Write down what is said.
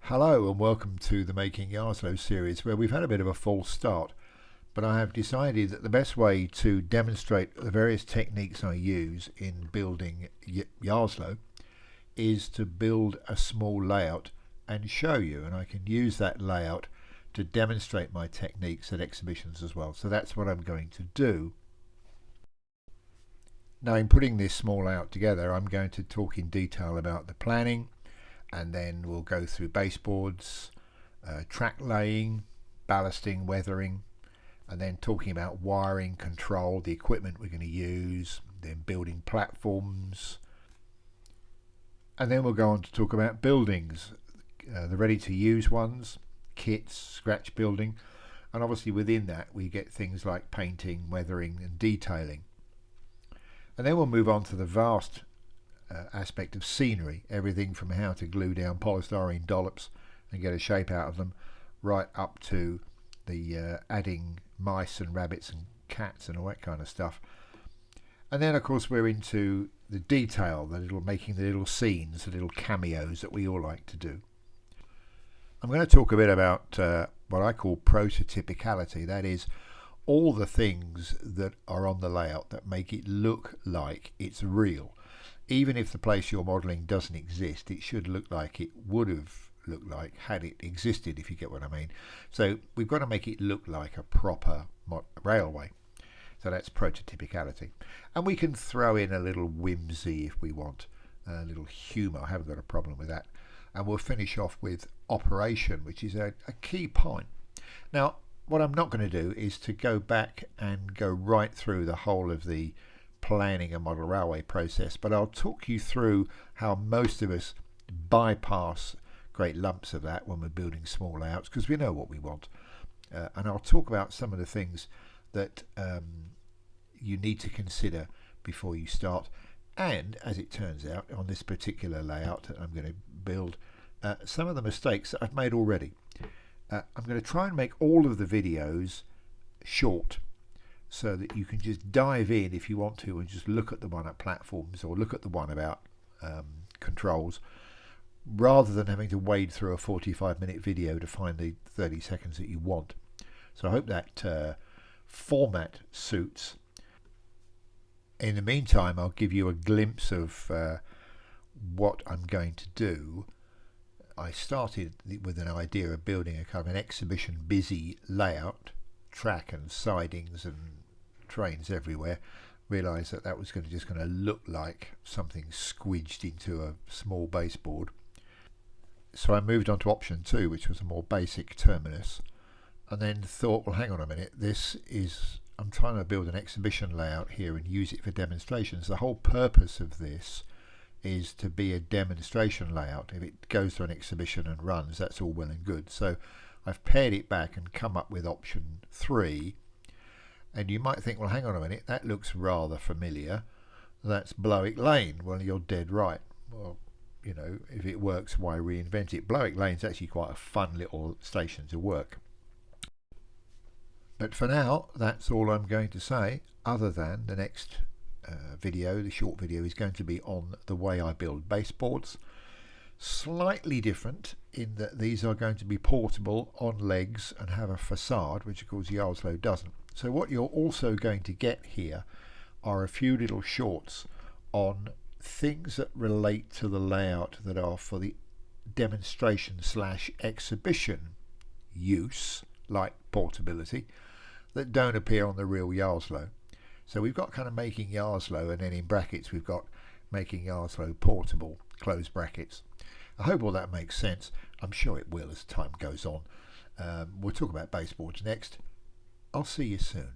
Hello and welcome to the Making Yarslow series, where we've had a bit of a false start, but I have decided that the best way to demonstrate the various techniques I use in building Yarslow is to build a small layout and show you, and I can use that layout to demonstrate my techniques at exhibitions as well. So that's what I'm going to do. Now, in putting this small layout together, I'm going to talk in detail about the planning, and then we'll go through baseboards, track laying, ballasting, weathering, and then talking about wiring, control, the equipment we're going to use, then building platforms, and then we'll go on to talk about buildings, the ready to use ones, kits, scratch building, and obviously within that we get things like painting, weathering and detailing. And then we'll move on to the vast aspect of scenery, everything from how to glue down polystyrene dollops and get a shape out of them, right up to the adding mice and rabbits and cats and all that kind of stuff. And then of course we're into the detail, making the little scenes, the little cameos that we all like to do. I'm going to talk a bit about what I call prototypicality, that is all the things that are on the layout that make it look like it's real. Even if the place you're modelling doesn't exist, it should look like it would have looked like had it existed, if you get what I mean. So we've got to make it look like a proper railway. So that's prototypicality. And we can throw in a little whimsy if we want, a little humour. I haven't got a problem with that. And we'll finish off with operation, which is a key point. Now, what I'm not going to do is to go back and go right through the whole of the planning a model railway process, but I'll talk you through how most of us bypass great lumps of that when we're building small layouts, because we know what we want. And I'll talk about some of the things that you need to consider before you start. And as it turns out, on this particular layout that I'm going to build, some of the mistakes that I've made already. I'm going to try and make all of the videos short, so that you can just dive in if you want to and just look at the one at platforms or look at the one about controls, rather than having to wade through a 45-minute video to find the 30 seconds that you want. So I hope that format suits. In the meantime, I'll give you a glimpse of what I'm going to do. I started with an idea of building a kind of an exhibition busy layout, track and sidings and trains everywhere. Realised that that was just going to look like something squidged into a small baseboard. So I moved on to option 2, which was a more basic terminus, and then thought, well, hang on a minute, I'm trying to build an exhibition layout here and use it for demonstrations. The whole purpose of this is to be a demonstration layout. If it goes to an exhibition and runs, that's all well and good. So I've pared it back and come up with option 3, and you might think, well, hang on a minute, that looks rather familiar. That's Blowick Lane. Well, you're dead right. Well, you know, if it works, why reinvent it? Blowick Lane's actually quite a fun little station to work. But for now, that's all I'm going to say, other than the next video, the short video, is going to be on the way I build baseboards. Slightly different in that these are going to be portable on legs and have a facade, which of course Yarslow doesn't. So what you're also going to get here are a few little shorts on things that relate to the layout that are for the demonstration / exhibition use, like portability, that don't appear on the real Yarslow. So we've got kind of making Yarslow, and then in brackets we've got making Yarslow portable, close brackets. I hope all that makes sense. I'm sure it will as time goes on. We'll talk about baseboards next. I'll see you soon.